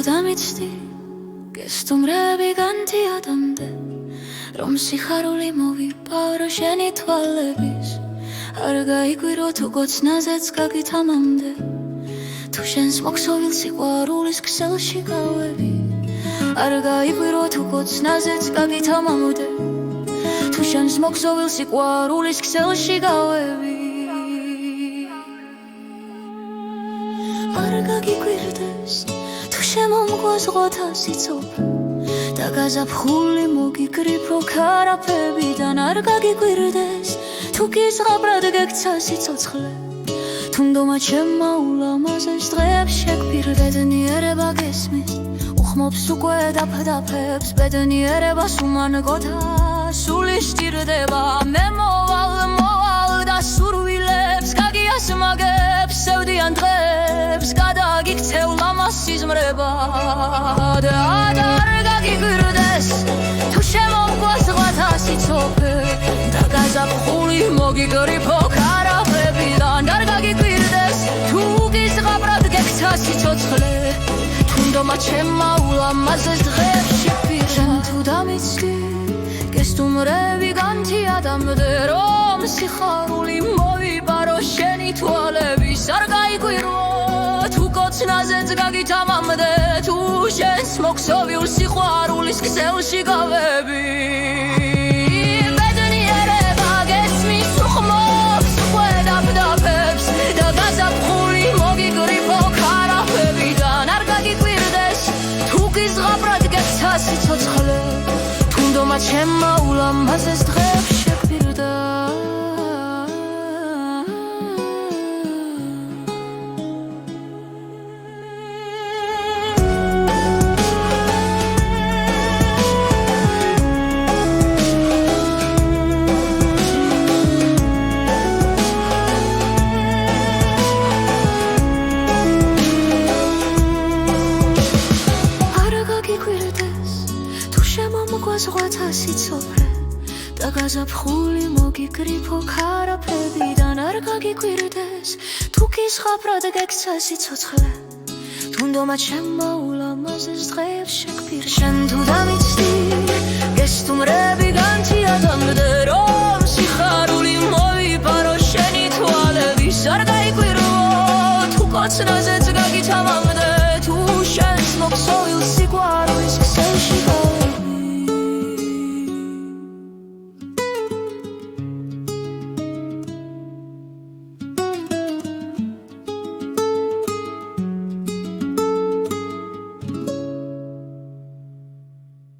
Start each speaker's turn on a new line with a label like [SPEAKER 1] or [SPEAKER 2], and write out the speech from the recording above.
[SPEAKER 1] დამიცდი გესტუმრები განთიადამდე რომ სიხარული მოვიპარო შენი თვალების არ გაიგვირო თუ კოცნაზეც გაგითამამდე თუ შენს მოქსოვილ სიყვარულის ქსელში გავები არ გაიგვირო თუ კოცნაზეც გაგითამამდე თუ შენს მოქსოვილ სიყვარულის ქსელში გავები არ გაგიგვირდეს თუ შემომგვაზღოთა სიცოცხლე და გაზაფხული მოგიგრიფო ქარაფებიდან არ გაგიგვირდეს თუ გიზღაბრად გექცა სიცოცხლე თუნდომა ჩემმა ულამაზეს დღეებს შეგფირდედნიერება გესმის უხმობს უკვე დაფდაფებს ბედნიერებას უმანგოთა სული სჭირდება მე მოვალ და სურვილებს გაგიასმაგებს სევდიან დღეებს გადაგიქცევ ლამას სიზმრება და არ გაგიგვირდეს თუ შემომგვაზღოთა სიცოცხლე და გაზაფხული მოგიგრიფო ქარაფებიდან არ გაგიგვირდეს თუ გიზღაბრად გექცა სიცოცხლე თუნდომა ჩემმა ულამაზეს დღეებში პირშენ თუ დამიცდი გესტუმრები განთიადამდე რომ სიხარული მოვიპარო შენი თვალების არ გაიგვირო თუ კოცნაზეც გაგითამამდე თუ შენს მოქსოვილ სიყვარულის ქსელში გავები ბედნიერება გესმის უხმობს უკვე დაფდაფებს და გაზაფხული მოგიგრიფო ქარაფებიდან არ გაგიგვირდეს თუ გიზღაბრად გექცა სიცოცხლე თუნდომა ჩემმა ულამაზეს დღეებს შეგფირდა შემომგვაზღოთა სიცოცხლე და გაზაფხული მოგიგრიფო ქარაფებიდან არ გაგიგვირდეს თუ გიზღაბრად გექცა სიცოცხლე თუნდომა ჩემმა ულამაზეს დღეებს შეგფირდა შენ თუ დამიცდი გესტუმრები განთიადამდე რომ სიხარული მოვიპარო შენი თვალების არ გაიგვირო თუ კოცნაზეც გაგითამამდე